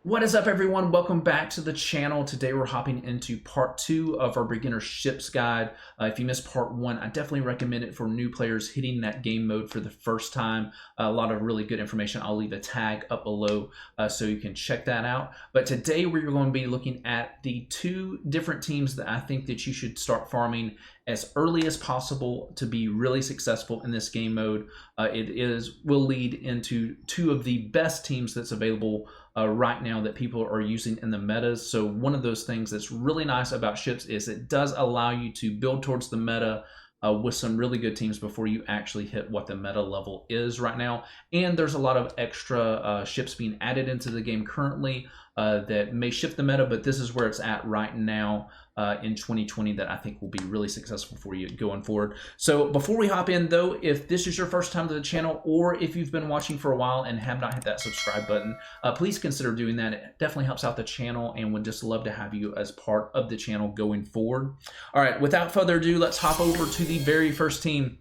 What is up, everyone? Welcome back to the channel. Today we're hopping into part 2 of our beginner ships guide. If you missed part 1, I definitely recommend it for new players hitting that game mode for the first time. A lot of really good information. I'll leave a tag up below so you can check that out. But today we're going to be looking at the 2 different teams that I think that you should start farming as early as possible to be really successful in this game mode. It will lead into 2 of the best teams that's available right now that people are using in the metas. So one of those things that's really nice about ships is it does allow you to build towards the meta with some really good teams before you actually hit what the meta level is right now. And there's a lot of extra ships being added into the game currently that may shift the meta, but this is where it's at right now in 2020 that I think will be really successful for you going forward. So before we hop in though, if this is your first time to the channel, or if you've been watching for a while and have not hit that subscribe button, please consider doing that. It definitely helps out the channel and would just love to have you as part of the channel going forward. All right, without further ado, let's hop over to the very first team.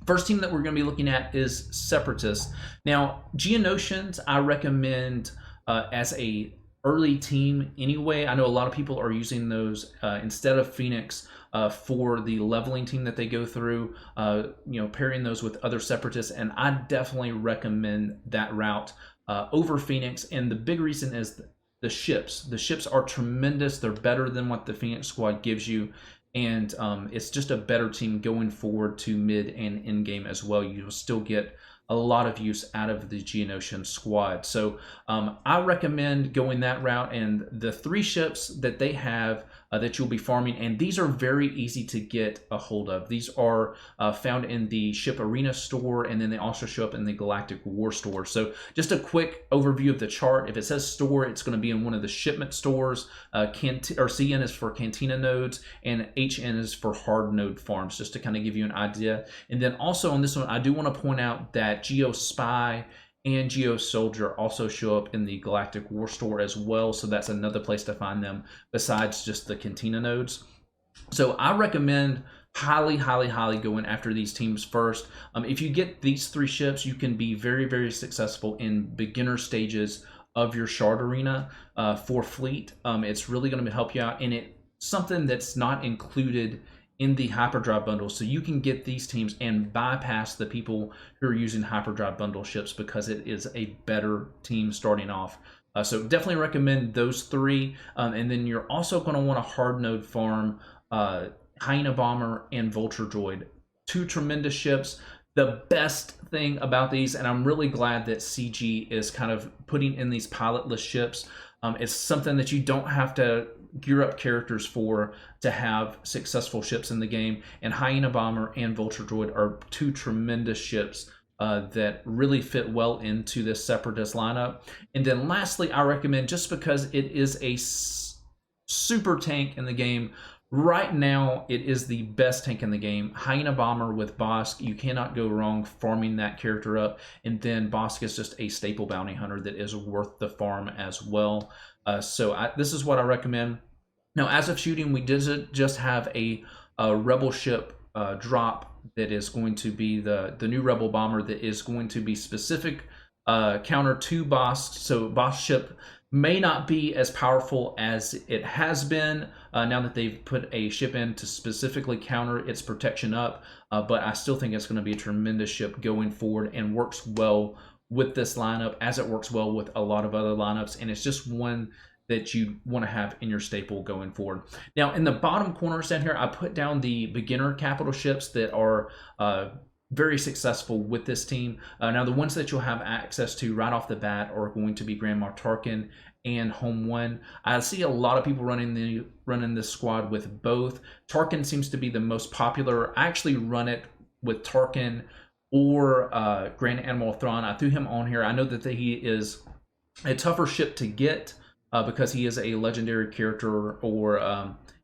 First team that we're going to be looking at is Separatists. Now, Geonosians, I recommend as a early team anyway. I know a lot of people are using those instead of Phoenix for the leveling team that they go through, pairing those with other Separatists, and I definitely recommend that route over Phoenix. And the big reason is the ships. The ships are tremendous. They're better than what the Phoenix squad gives you, and it's just a better team going forward to mid and end game as well. You'll still get a lot of use out of the Geonosian squad. So I recommend going that route, and the 3 ships that they have that you'll be farming, and these are very easy to get a hold of. These are found in the Ship Arena store, and then they also show up in the Galactic War store. So just a quick overview of the chart. If it says store, it's going to be in one of the shipment stores. CN is for Cantina nodes, and HN is for hard node farms, just to kind of give you an idea. And then also on this one, I do want to point out that Geo Spy and Geo Soldier also show up in the Galactic War store as well, so that's another place to find them besides just the Cantina nodes. So I recommend highly going after these teams first. If you get these 3 ships, you can be very successful in beginner stages of your shard arena for fleet. It's really going to help you out, and it's something that's not included in the hyperdrive bundle, so you can get these teams and bypass the people who are using hyperdrive bundle ships because it is a better team starting off. So definitely recommend those 3, and then you're also going to want a hard node farm Hyena Bomber and Vulture Droid. 2 tremendous ships. The best thing about these, and I'm really glad that CG is kind of putting in these pilotless ships, it's something that you don't have to gear up characters for to have successful ships in the game, and Hyena Bomber and Vulture Droid are 2 tremendous ships that really fit well into this Separatist lineup. And then lastly, I recommend, just because it is a super tank in the game right now, it is the best tank in the game, Hyena Bomber with Bosk. You cannot go wrong farming that character up, and then Bosk is just a staple bounty hunter that is worth the farm as well. This is what I recommend. Now, as of shooting, we did just have a Rebel ship drop that is going to be the new Rebel bomber that is going to be specific counter to Bosk. So Bosk ship may not be as powerful as it has been now that they've put a ship in to specifically counter its protection up, but I still think it's going to be a tremendous ship going forward and works well with this lineup, as it works well with a lot of other lineups, and it's just one that you want to have in your staple going forward. Now, in the bottom corners down here, I put down the beginner capital ships that are very successful with this team. Now, the ones that you'll have access to right off the bat are going to be Grand Moff Tarkin and Home 1. I see a lot of people running this squad with both. Tarkin seems to be the most popular. I actually run it with Tarkin or Grand Admiral Thrawn. I threw him on here. I know that he is a tougher ship to get because he is a legendary character,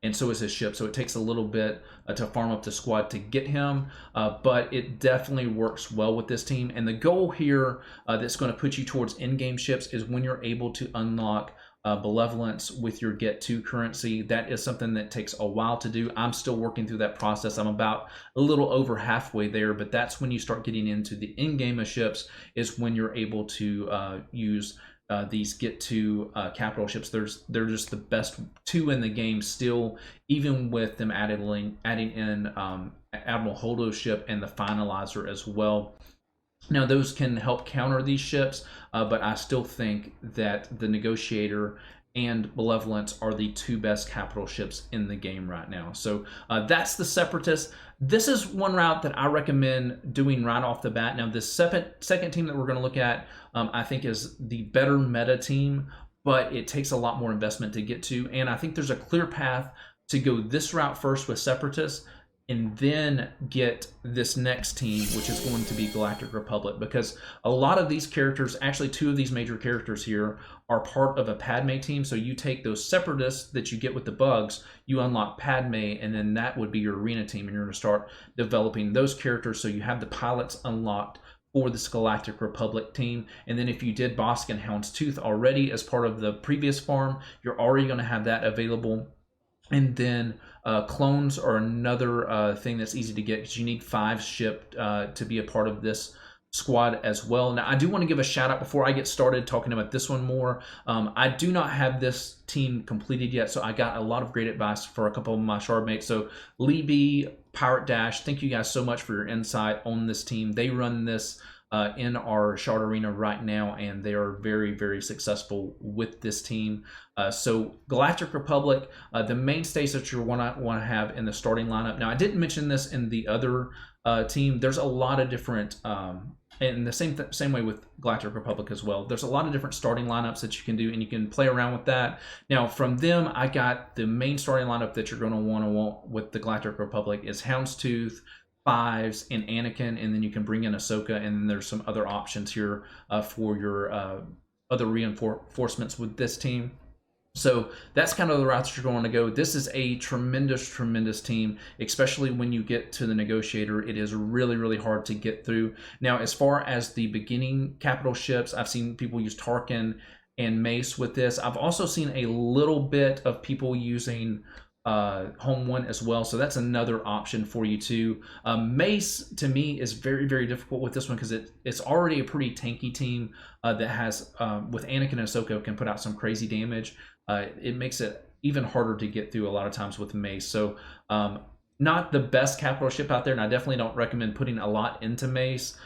and so is his ship. So it takes a little bit to farm up the squad to get him, but it definitely works well with this team. And the goal here that's going to put you towards in-game ships is when you're able to unlock benevolence with your get to currency. That is something that takes a while to do. I'm still working through that process. I'm about a little over halfway there, but that's when you start getting into the in-game of ships, is when you're able to use these get to capital ships. They're just the best 2 in the game still, even with them adding in Admiral Holdo's ship and the Finalizer as well. Now those can help counter these ships, but I still think that the Negotiator and Malevolence are the 2 best capital ships in the game right now. So that's the Separatists. This is one route that I recommend doing right off the bat. Now, this second team that we're going to look at, I think is the better meta team, but it takes a lot more investment to get to. And I think there's a clear path to go this route first with Separatists, and then get this next team, which is going to be Galactic Republic, because a lot of these characters, actually 2 of these major characters here, are part of a Padme team. So you take those Separatists that you get with the bugs, you unlock Padme, and then that would be your arena team, and you're going to start developing those characters so you have the pilots unlocked for this Galactic Republic team. And then if you did Bosk and Houndstooth already as part of the previous farm, you're already going to have that available. And then clones are another thing that's easy to get, because you need 5 shipped to be a part of this squad as well. Now, I do want to give a shout out before I get started talking about this one more. I do not have this team completed yet, so I got a lot of great advice for a couple of my shard mates. So Lee B, Pirate Dash, thank you guys so much for your insight on this team. They run this in our shard arena right now, and they are very, very successful with this team. So Galactic Republic, the mainstays that you want to have in the starting lineup. Now, I didn't mention this in the other team. There's a lot of different, and the same way with Galactic Republic as well. There's a lot of different starting lineups that you can do, and you can play around with that. Now, from them, I got the main starting lineup that you're going to want with the Galactic Republic is Houndstooth, Fives, and Anakin, and then you can bring in Ahsoka, and then there's some other options here for your other reinforcements with this team. So that's kind of the routes you're going to go. This is a tremendous team, especially when you get to the Negotiator. It is really, really hard to get through. Now, as far as the beginning capital ships, I've seen people use Tarkin and Mace with this. I've also seen a little bit of people using Home One as well, so that's another option for you too. Mace to me is very, very difficult with this one because it's already a pretty tanky team that has with Anakin and Ahsoka can put out some crazy damage. It makes it even harder to get through a lot of times with Mace. So not the best capital ship out there, and I definitely don't recommend putting a lot into Mace,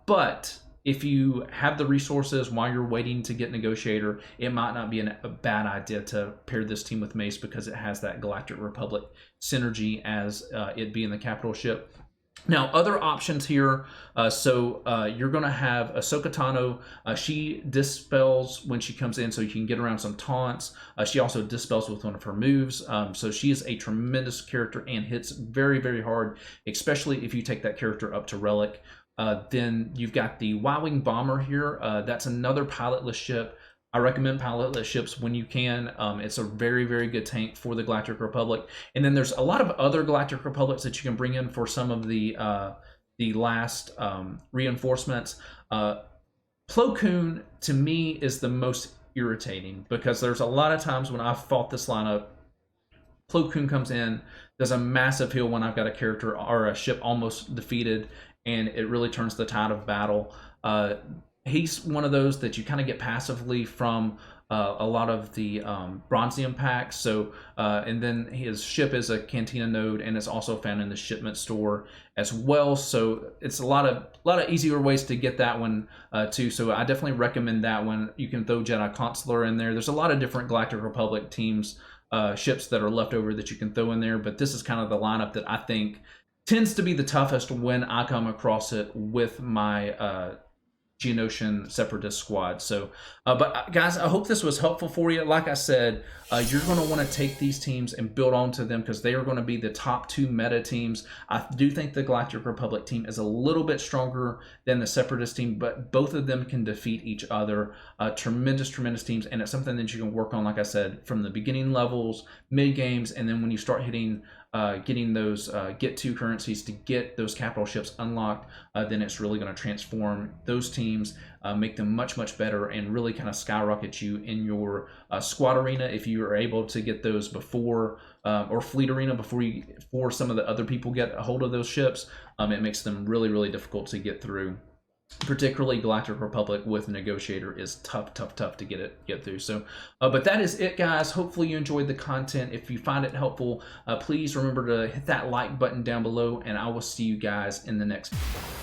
but if you have the resources while you're waiting to get Negotiator, it might not be a bad idea to pair this team with Mace because it has that Galactic Republic synergy as it being the capital ship. Now, other options here. You're going to have Ahsoka Tano. She dispels when she comes in, so you can get around some taunts. She also dispels with one of her moves. So she is a tremendous character and hits very, very hard, especially if you take that character up to Relic. Then you've got the Y-Wing Bomber here. That's another pilotless ship. I recommend pilotless ships when you can. It's a very, very good tank for the Galactic Republic. And then there's a lot of other Galactic Republics that you can bring in for some of the last reinforcements. Plo Koon, to me, is the most irritating because there's a lot of times when I've fought this lineup, Plo Koon comes in, does a massive heal when I've got a character or a ship almost defeated, and it really turns the tide of battle. He's one of those that you kind of get passively from a lot of the Bronzium packs. So, and then his ship is a Cantina node, and it's also found in the shipment store as well. So it's a lot of easier ways to get that one too. So I definitely recommend that one. You can throw Jedi Consular in there. There's a lot of different Galactic Republic teams, ships that are left over that you can throw in there. But this is kind of the lineup that I think tends to be the toughest when I come across it with my Geonosian Separatist squad. So, but guys, I hope this was helpful for you. Like I said, you're going to want to take these teams and build onto them because they are going to be the top 2 meta teams. I do think the Galactic Republic team is a little bit stronger than the Separatist team, but both of them can defeat each other. Tremendous teams, and it's something that you can work on, like I said, from the beginning levels, mid games, and then when you start hitting getting those get to currencies to get those capital ships unlocked, then it's really going to transform those teams, make them much better, and really kind of skyrocket you in your squad arena if you are able to get those before or fleet arena before some of the other people get a hold of those ships. It makes them really difficult to get through. particularly Galactic Republic with Negotiator is tough to get through. So, but that is it, guys. Hopefully you enjoyed the content. If you find it helpful, please remember to hit that like button down below, and I will see you guys in the next video.